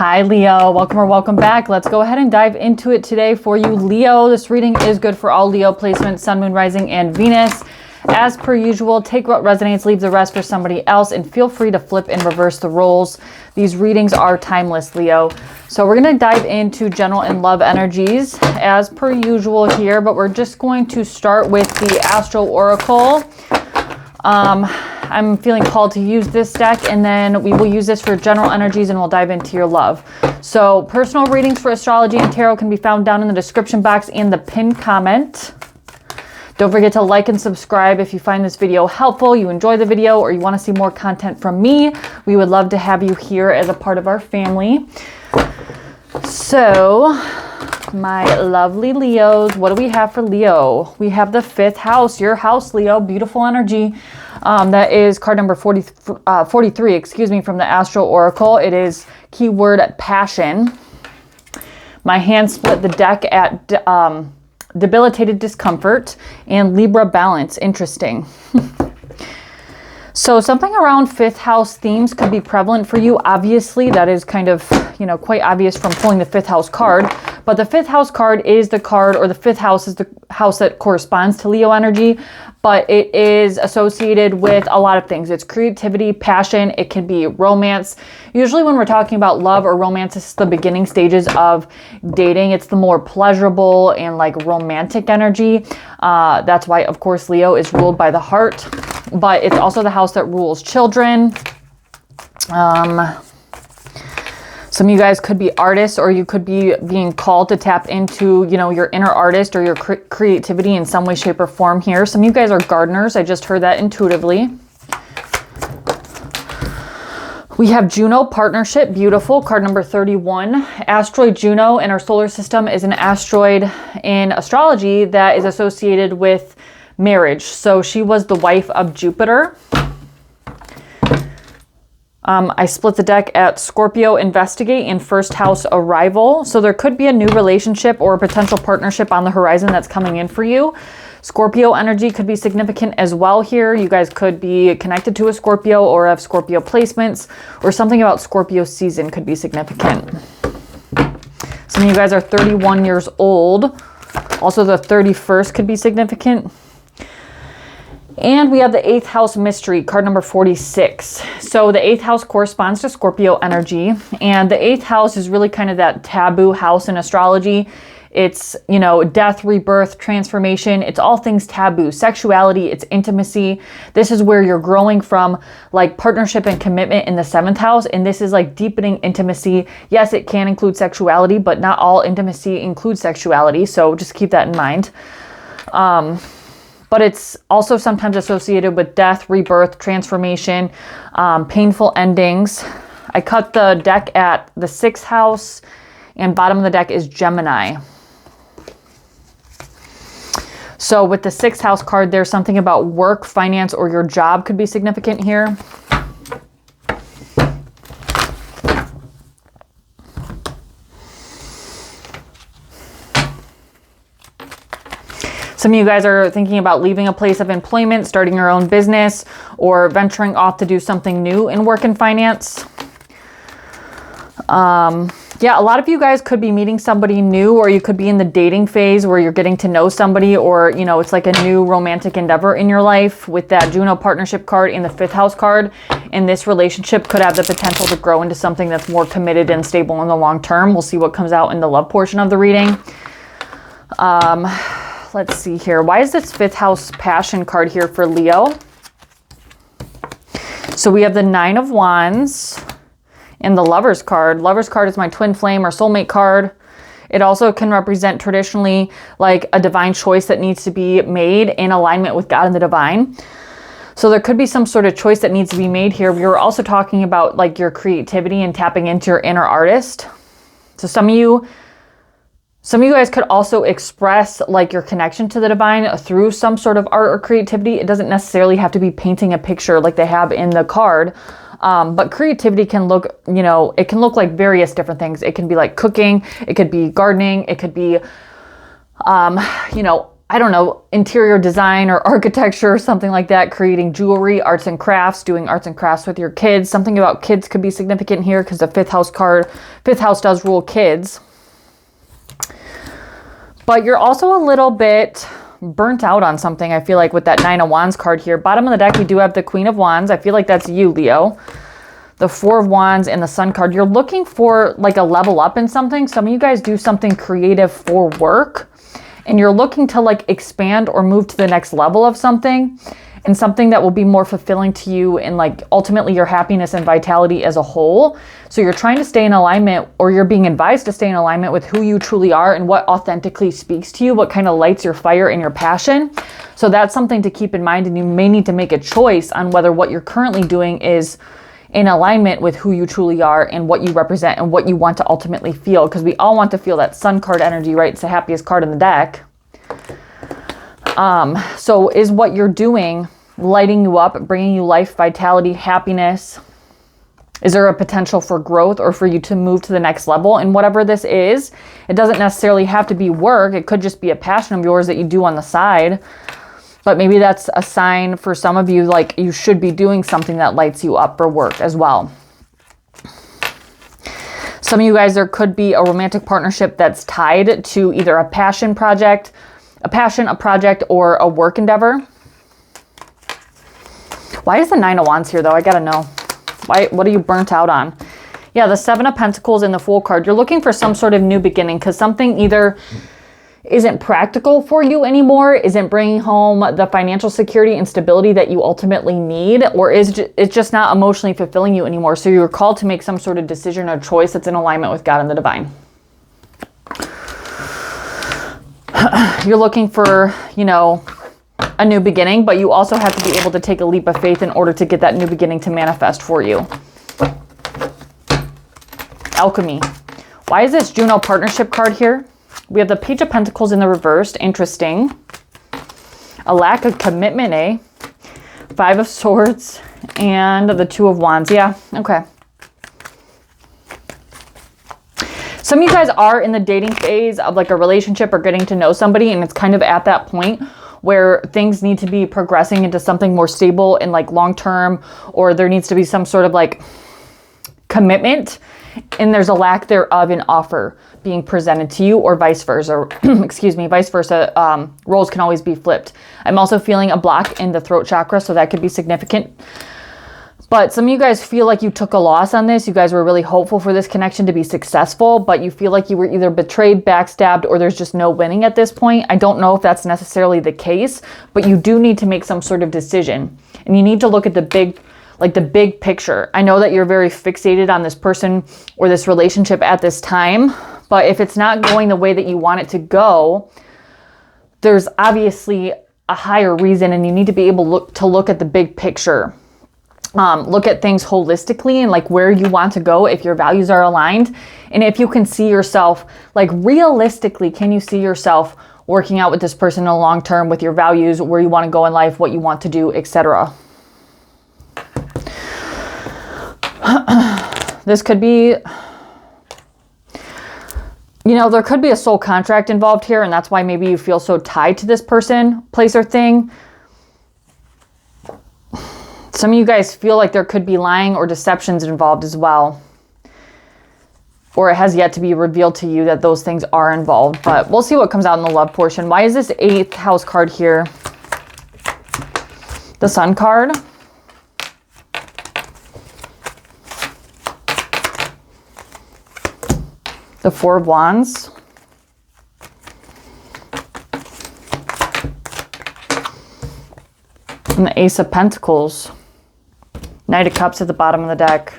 Hi Leo, welcome or welcome back. Let's go ahead and dive into it today for you, Leo. This reading is good for all Leo placements, Sun, Moon, Rising, and Venus. As per usual, take what resonates, leave the rest for somebody else, and feel free to flip and reverse the roles. These readings are timeless, Leo. So we're going to dive into general and love energies as per usual here, but we're just going to start with the Astro Oracle. I'm feeling called to use this deck, and then we will use this for general energies and we'll dive into your love. So personal readings for astrology and tarot can be found down in the description box and the pinned comment. Don't forget to like and subscribe if you find this video helpful, you enjoy the video, or you want to see more content from me. We would love to have you here as a part of our family. So, my lovely Leos, what do we have for Leo? We have the fifth house, your house, Leo, beautiful energy. That is card number 43, excuse me, from the Astro Oracle. It is keyword passion. My hand split the deck at debilitated discomfort and Libra balance. Interesting. So something around fifth house themes could be prevalent for you. Obviously, that is kind of, quite obvious from pulling the fifth house card. But the fifth house card is the card, or the fifth house is the house that corresponds to Leo energy. But it is associated with a lot of things. It's creativity, passion. It can be romance. Usually when we're talking about love or romance, it's the beginning stages of dating. It's the more pleasurable and like romantic energy. That's why, of course, Leo is ruled by the heart. But it's also the house that rules children. Some of you guys could be artists, or you could be being called to tap into, your inner artist or your creativity in some way, shape, or form here. Some of you guys are gardeners. I just heard that intuitively. We have Juno partnership, beautiful, card number 31. Asteroid Juno in our solar system is an asteroid in astrology that is associated with marriage. So she was the wife of Jupiter. I split the deck at Scorpio investigate and first house arrival. So there could be a new relationship or a potential partnership on the horizon that's coming in for you. Scorpio energy could be significant as well here. You guys could be connected to a Scorpio or have Scorpio placements, or something about Scorpio season could be significant. Some of you guys are 31 years old. Also the 31st could be significant. And we have the 8th house mystery, card number 46. So the 8th house corresponds to Scorpio energy. And the 8th house is really kind of that taboo house in astrology. It's, death, rebirth, transformation. It's all things taboo. Sexuality, it's intimacy. This is where you're growing from like partnership and commitment in the 7th house. And this is like deepening intimacy. Yes, it can include sexuality, but not all intimacy includes sexuality. So just keep that in mind. But it's also sometimes associated with death, rebirth, transformation, painful endings. I cut the deck at the 6th house, and bottom of the deck is Gemini. So with the 6th house card, there's something about work, finance, or your job could be significant here. Some of you guys are thinking about leaving a place of employment, starting your own business, or venturing off to do something new in work and finance. Yeah, a lot of you guys could be meeting somebody new, or you could be in the dating phase where you're getting to know somebody, or, it's like a new romantic endeavor in your life with that Juno partnership card and the 5th house card. And this relationship could have the potential to grow into something that's more committed and stable in the long term. We'll see what comes out in the love portion of the reading. Let's see here. Why is this 5th house passion card here for Leo? So we have the 9 of Wands and the Lover's card. Lover's card is my twin flame or soulmate card. It also can represent traditionally like a divine choice that needs to be made in alignment with God and the divine. So there could be some sort of choice that needs to be made here. We were also talking about like your creativity and tapping into your inner artist. So some of you guys could also express like your connection to the divine through some sort of art or creativity. It doesn't necessarily have to be painting a picture like they have in the card. But creativity can look, it can look like various different things. It can be like cooking. It could be gardening. It could be, I don't know, interior design or architecture or something like that, creating jewelry, arts and crafts, doing arts and crafts with your kids. Something about kids could be significant here because the fifth house does rule kids. But you're also a little bit burnt out on something, I feel like, with that 9 of Wands card here. Bottom of the deck, we do have the Queen of Wands. I feel like that's you, Leo. The 4 of Wands and the Sun card. You're looking for like a level up in something. Some of you guys do something creative for work, and you're looking to like expand or move to the next level of something, and something that will be more fulfilling to you and like ultimately your happiness and vitality as a whole. So you're trying to stay in alignment, or you're being advised to stay in alignment with who you truly are and what authentically speaks to you, what kind of lights your fire and your passion. So that's something to keep in mind, and you may need to make a choice on whether what you're currently doing is in alignment with who you truly are and what you represent and what you want to ultimately feel, because we all want to feel that Sun card energy, right? It's the happiest card in the deck. So is what you're doing lighting you up, bringing you life, vitality, happiness? Is there a potential for growth or for you to move to the next level? And whatever this is, it doesn't necessarily have to be work. It could just be a passion of yours that you do on the side. But maybe that's a sign for some of you, like you should be doing something that lights you up for work as well. Some of you guys, there could be a romantic partnership that's tied to either a passion project, a project, or a work endeavor. Why is the 9 of Wands here though? I gotta know. What are you burnt out on? Yeah, the 7 of Pentacles and the Fool card. You're looking for some sort of new beginning, because something either isn't practical for you anymore, isn't bringing home the financial security and stability that you ultimately need, or it's just not emotionally fulfilling you anymore. So you're called to make some sort of decision or choice that's in alignment with God and the divine. You're looking for, you know, a new beginning, but you also have to be able to take a leap of faith in order to get that new beginning to manifest for you. Alchemy. Why is this Juno partnership card here? We have the Page of Pentacles in the reversed. Interesting. A lack of commitment, eh? 5 of Swords and the 2 of Wands. Yeah, okay. Some of you guys are in the dating phase of like a relationship or getting to know somebody, and it's kind of at that point where things need to be progressing into something more stable and like long-term, or there needs to be some sort of like commitment, and there's a lack thereof in offer being presented to you, or vice versa. Excuse me, vice versa. Roles can always be flipped. I'm also feeling a block in the throat chakra, so that could be significant. But some of you guys feel like you took a loss on this. You guys were really hopeful for this connection to be successful, but you feel like you were either betrayed, backstabbed, or there's just no winning at this point. I don't know if that's necessarily the case, but you do need to make some sort of decision, and you need to look at the big picture. I know that you're very fixated on this person or this relationship at this time, but if it's not going the way that you want it to go, there's obviously a higher reason, and you need to be able to look at the big picture. Look at things holistically and like where you want to go, if your values are aligned, and if you can see yourself, like realistically, can you see yourself working out with this person in the long term with your values, where you want to go in life, what you want to do, etc. This could be, you know, there could be a soul contract involved here, and that's why maybe you feel so tied to this person, place, or thing. Some of you guys feel like there could be lying or deceptions involved as well. Or it has yet to be revealed to you that those things are involved. But we'll see what comes out in the love portion. Why is this 8th house card here? The Sun card. The 4 of Wands. And the Ace of Pentacles. Knight of Cups at the bottom of the deck.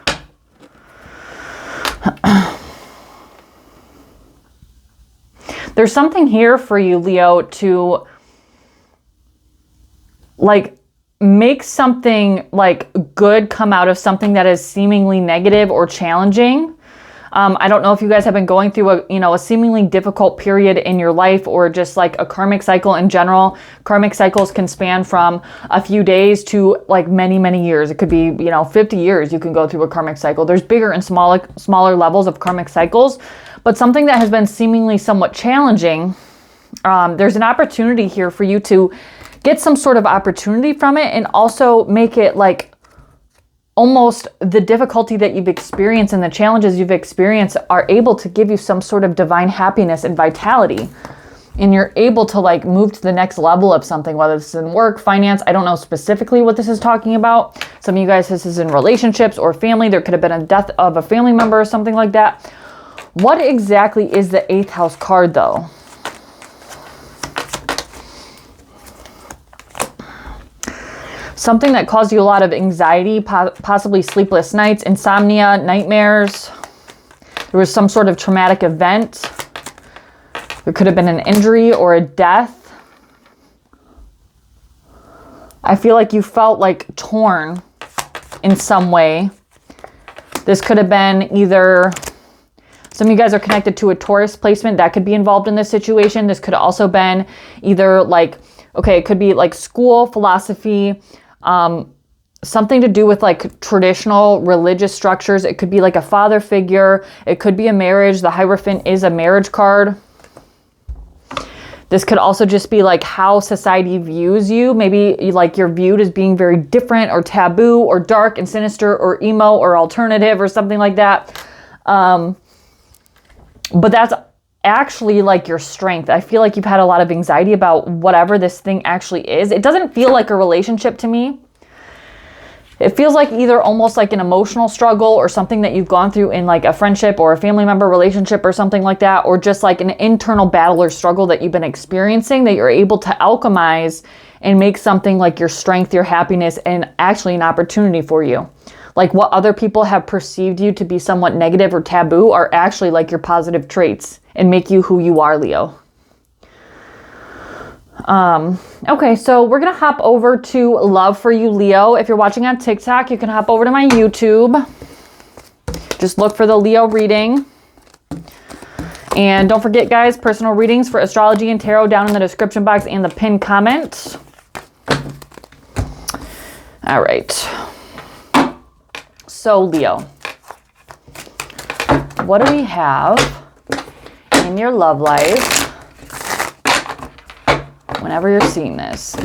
There's something here for you, Leo, to like make something like good come out of something that is seemingly negative or challenging. I don't know if you guys have been going through a seemingly difficult period in your life, or just like a karmic cycle in general. Karmic cycles can span from a few days to like many, many years. It could be, 50 years you can go through a karmic cycle. There's bigger and smaller levels of karmic cycles, but something that has been seemingly somewhat challenging There's an opportunity here for you to get some sort of opportunity from it, and also make it like almost the difficulty that you've experienced and the challenges you've experienced are able to give you some sort of divine happiness and vitality. And you're able to like move to the next level of something, whether this is in work, finance. I don't know specifically what this is talking about. Some of you guys, this is in relationships or family. There could have been a death of a family member or something like that. What exactly is the 8th house card though? Something that caused you a lot of anxiety, possibly sleepless nights, insomnia, nightmares. There was some sort of traumatic event. There could have been an injury or a death. I feel like you felt like torn in some way. This could have been either, some of you guys are connected to a Taurus placement that could be involved in this situation. This could also been either like, okay, it could be like school, philosophy, something to do with like traditional religious structures. It could be like a father figure. It could be a marriage. The Hierophant is a marriage card. This could also just be like how society views you. Maybe like you're viewed as being very different or taboo or dark and sinister or emo or alternative or something like that. But that's actually like your strength. I feel like you've had a lot of anxiety about whatever this thing actually is. It doesn't feel like a relationship to me. It feels like either almost like an emotional struggle or something that you've gone through in like a friendship or a family member relationship or something like that, or just like an internal battle or struggle that you've been experiencing that you're able to alchemize and make something like your strength, your happiness, and actually an opportunity for you. Like what other people have perceived you to be somewhat negative or taboo are actually like your positive traits and make you who you are, Leo. Okay, so we're going to hop over to Love for You, Leo. If you're watching on TikTok, you can hop over to my YouTube. Just look for the Leo reading. And don't forget, guys, personal readings for astrology and tarot down in the description box and the pinned comment. All right. So, Leo, what do we have in your love life whenever you're seeing this?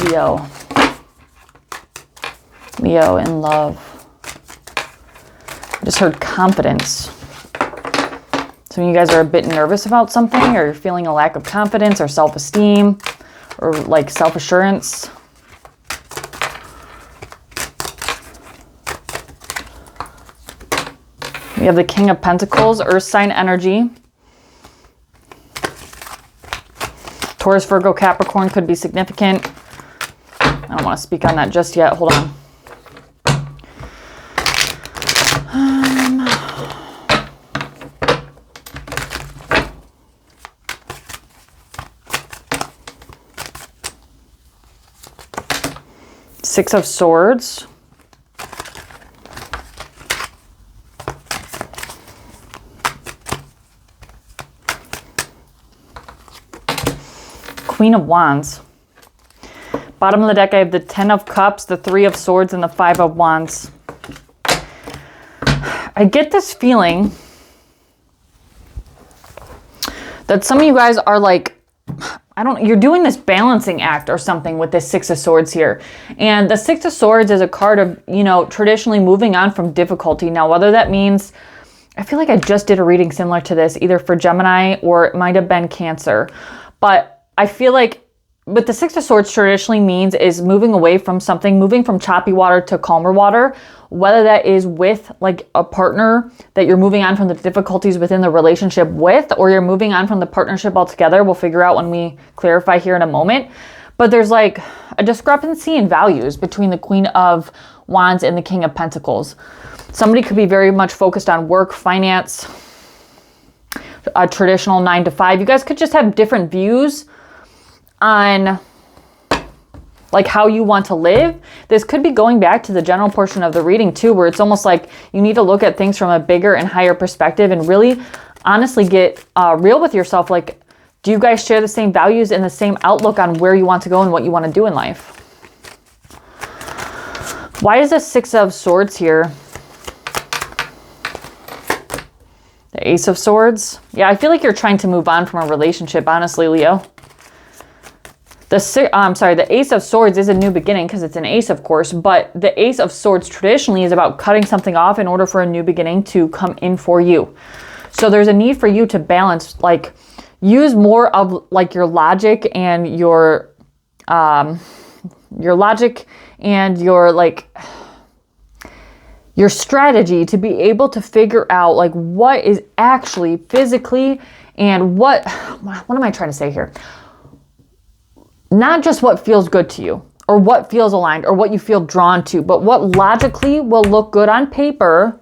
Leo in love. I just heard confidence. Some of you guys are a bit nervous about something, or you're feeling a lack of confidence or self-esteem or like self-assurance. We have the King of Pentacles, Earth sign energy. Taurus, Virgo, Capricorn could be significant. I don't want to speak on that just yet. Hold on. Six of Swords. Queen of Wands. Bottom of the deck, I have the 10 of Cups, the 3 of Swords, and the 5 of Wands. I get this feeling that some of you guys are like, you're doing this balancing act or something with this 6 of Swords here. And the 6 of Swords is a card of, traditionally moving on from difficulty. Now, whether that means, I feel like I just did a reading similar to this, either for Gemini or it might have been Cancer. But I feel like what the 6 of Swords traditionally means is moving away from something, moving from choppy water to calmer water, whether that is with like a partner that you're moving on from the difficulties within the relationship with, or you're moving on from the partnership altogether. We'll figure out when we clarify here in a moment. But there's like a discrepancy in values between the Queen of Wands and the King of Pentacles. Somebody could be very much focused on work, finance, a traditional 9 to 5. You guys could just have different views on like how you want to live. This could be going back to the general portion of the reading too, where it's almost like you need to look at things from a bigger and higher perspective and really honestly get real with yourself. Like, do you guys share the same values and the same outlook on where you want to go and what you want to do in life? Why is the 6 of Swords here? The Ace of Swords. Yeah, I feel like you're trying to move on from a relationship, honestly, Leo. The Ace of Swords is a new beginning because it's an ace, of course, but the Ace of Swords traditionally is about cutting something off in order for a new beginning to come in for you. So there's a need for you to balance, like, use more of like your logic and your strategy to be able to figure out like what is actually physically and what am I trying to say here? Not just what feels good to you or what feels aligned or what you feel drawn to, but what logically will look good on paper,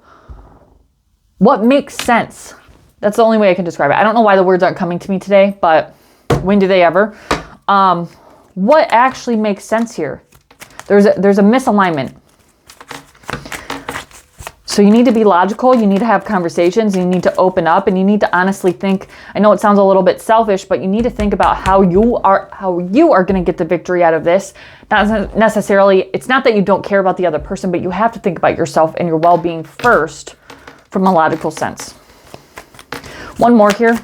what makes sense. That's the only way I can describe it. I don't know why the words aren't coming to me today, but when do they ever? What actually makes sense here? There's a misalignment. So you need to be logical, you need to have conversations, you need to open up, and you need to honestly think. I know it sounds a little bit selfish, but you need to think about how you are going to get the victory out of this. Not necessarily, it's not that you don't care about the other person, but you have to think about yourself and your well-being first from a logical sense. One more here.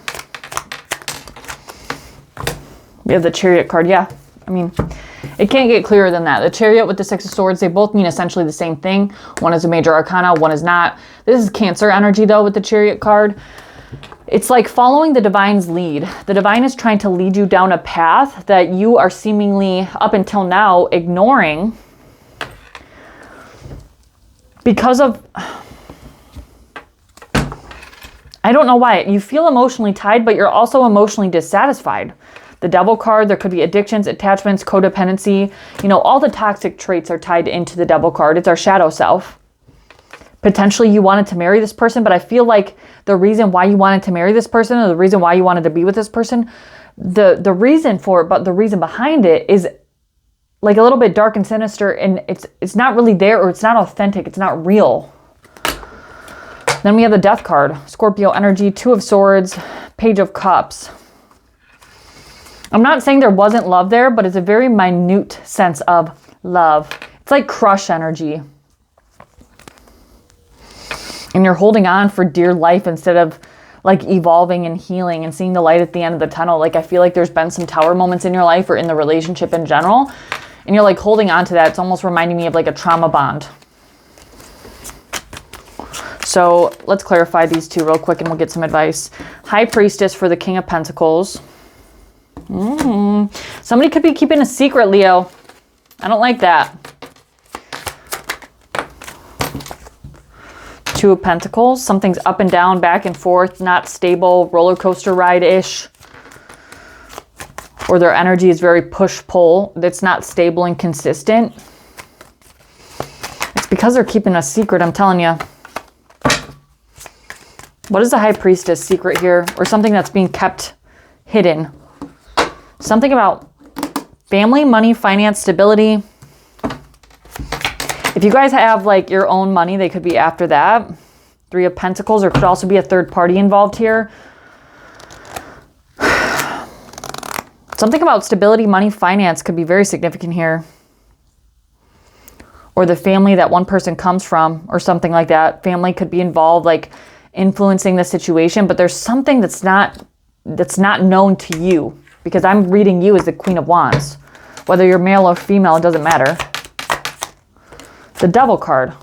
We have the Chariot card. Yeah, I mean, it can't get clearer than that. The Chariot with the Six of Swords, they both mean essentially the same thing. One is a major arcana, one is not. This is Cancer energy, though, with the Chariot card. It's like following the divine's lead. The divine is trying to lead you down a path that you are seemingly, up until now, ignoring because of... I don't know why. You feel emotionally tied, but you're also emotionally dissatisfied. The Devil card, there could be addictions, attachments, codependency. You know, all the toxic traits are tied into the Devil card. It's our shadow self. Potentially you wanted to marry this person, but I feel like the reason why you wanted to marry this person or the reason why you wanted to be with this person, the reason for it, but the reason behind it is like a little bit dark and sinister, and it's not really there, or it's not authentic. It's not real. Then we have the Death card, Scorpio energy, Two of Swords, Page of Cups. I'm not saying there wasn't love there, but it's a very minute sense of love. It's like crush energy. And you're holding on for dear life instead of like evolving and healing and seeing the light at the end of the tunnel. Like I feel like there's been some tower moments in your life or in the relationship in general, and you're like holding on to that. It's almost reminding me of like a trauma bond. So let's clarify these two real quick and we'll get some advice. High Priestess for the King of Pentacles. Somebody could be keeping a secret, Leo. I don't like that. Two of Pentacles. Something's up and down, back and forth, not stable, roller coaster ride-ish. Or their energy is very push-pull. It's not stable and consistent. It's because they're keeping a secret, I'm telling you. What is the High Priestess secret here? Or something that's being kept hidden? Something about family, money, finance, stability. If you guys have like your own money, they could be after that. Three of Pentacles. There could also be a third party involved here. Something about stability, money, finance could be very significant here. Or the family that one person comes from or something like that. Family could be involved, like influencing the situation, but there's something that's not known to you, because I'm reading you as the Queen of Wands. Whether you're male or female, it doesn't matter. The Devil card.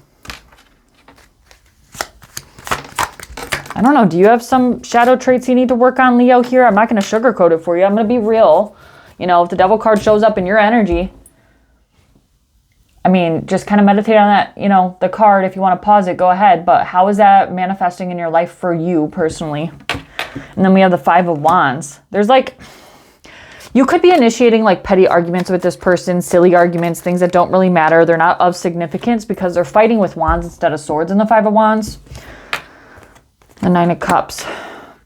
I don't know. Do you have some shadow traits you need to work on, Leo, here? I'm not going to sugarcoat it for you. I'm going to be real. You know, if the Devil card shows up in your energy, I mean, just kind of meditate on that, you know, the card. If you want to pause it, go ahead. But how is that manifesting in your life for you personally? And then we have the Five of Wands. There's like... You could be initiating like petty arguments with this person, silly arguments, things that don't really matter. They're not of significance because they're fighting with wands instead of swords in the Five of Wands. The Nine of Cups.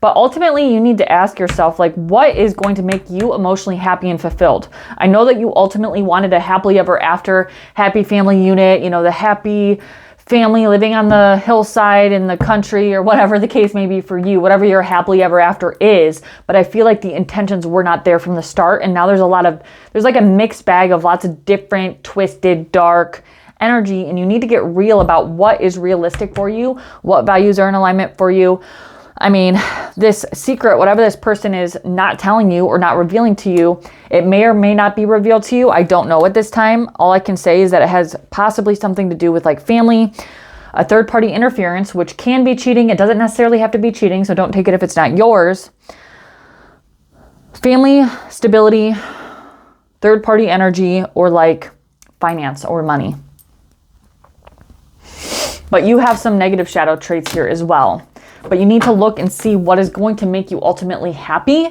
But ultimately, you need to ask yourself, like, what is going to make you emotionally happy and fulfilled? I know that you ultimately wanted a happily ever after, happy family unit, you know, the happy family living on the hillside in the country or whatever the case may be for you, whatever your happily ever after is. But I feel like the intentions were not there from the start. And now there's like a mixed bag of lots of different, twisted, dark energy. And you need to get real about what is realistic for you, what values are in alignment for you. I mean, this secret, whatever this person is not telling you or not revealing to you, it may or may not be revealed to you. I don't know at this time. All I can say is that it has possibly something to do with like family, a third-party interference, which can be cheating. It doesn't necessarily have to be cheating, so don't take it if it's not yours. Family, stability, third-party energy, or like finance or money. But you have some negative shadow traits here as well. But you need to look and see what is going to make you ultimately happy.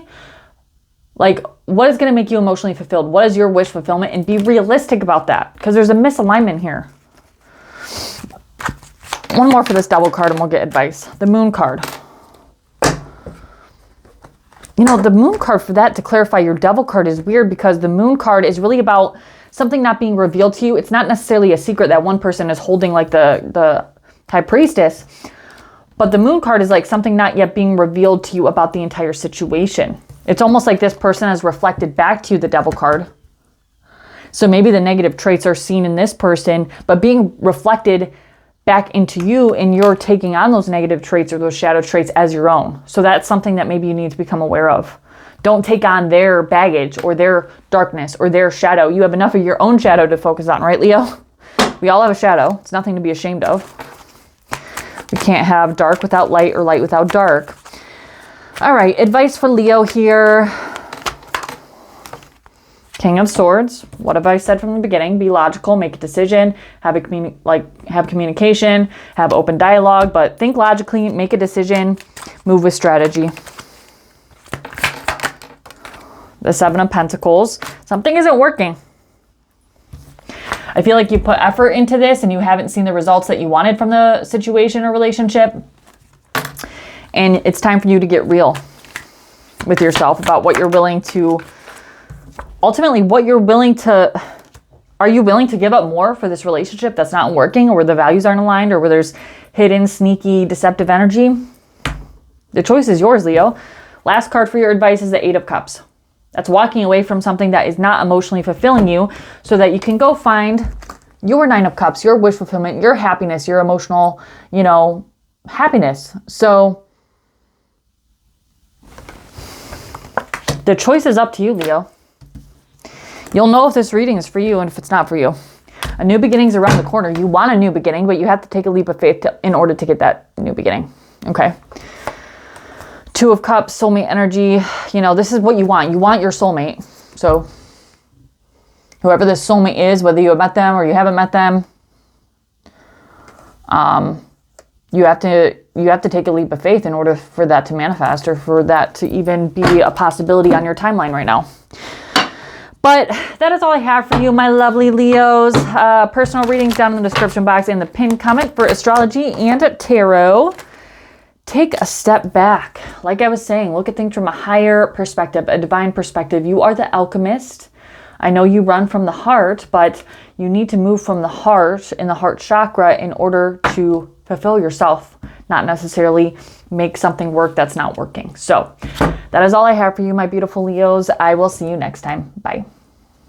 Like, what is going to make you emotionally fulfilled? What is your wish fulfillment? And be realistic about that, because there's a misalignment here. One more for this devil card and we'll get advice. The moon card. You know, the moon card, for that to clarify your devil card, is weird because the moon card is really about something not being revealed to you. It's not necessarily a secret that one person is holding, like the High Priestess. But the moon card is like something not yet being revealed to you about the entire situation. It's almost like this person has reflected back to you the devil card. So maybe the negative traits are seen in this person, but being reflected back into you, and you're taking on those negative traits or those shadow traits as your own. So that's something that maybe you need to become aware of. Don't take on their baggage or their darkness or their shadow. You have enough of your own shadow to focus on, right, Leo? We all have a shadow. It's nothing to be ashamed of. We can't have dark without light or light without dark. All right, advice for Leo here. King of Swords. What have I said from the beginning? Be logical, make a decision, have communication, have open dialogue, but think logically, make a decision, move with strategy. The Seven of Pentacles. Something isn't working. I feel like you put effort into this and you haven't seen the results that you wanted from the situation or relationship. And it's time for you to get real with yourself about what you're willing to, ultimately what you're willing to, are you willing to give up more for this relationship that's not working, or where the values aren't aligned, or where there's hidden, sneaky, deceptive energy? The choice is yours, Leo. Last card for your advice is the Eight of Cups. That's walking away from something that is not emotionally fulfilling you so that you can go find your Nine of Cups, your wish fulfillment, your happiness, your emotional, happiness. So the choice is up to you, Leo. You'll know if this reading is for you and if it's not for you. A new beginning's around the corner. You want a new beginning, but you have to take a leap of faith in order to get that new beginning. Okay? Two of Cups, soulmate energy. This is what you want. You want your soulmate. So whoever this soulmate is, whether you have met them or you haven't met them, you have to take a leap of faith in order for that to manifest, or for that to even be a possibility on your timeline right now. But that is all I have for you, my lovely Leos. Personal readings down in the description box and the pinned comment for astrology and tarot. Take a step back. Like I was saying, look at things from a higher perspective, a divine perspective. You are the alchemist. I know you run from the heart, but you need to move from the heart and the heart chakra in order to fulfill yourself, not necessarily make something work that's not working. So that is all I have for you, my beautiful Leos. I will see you next time. Bye.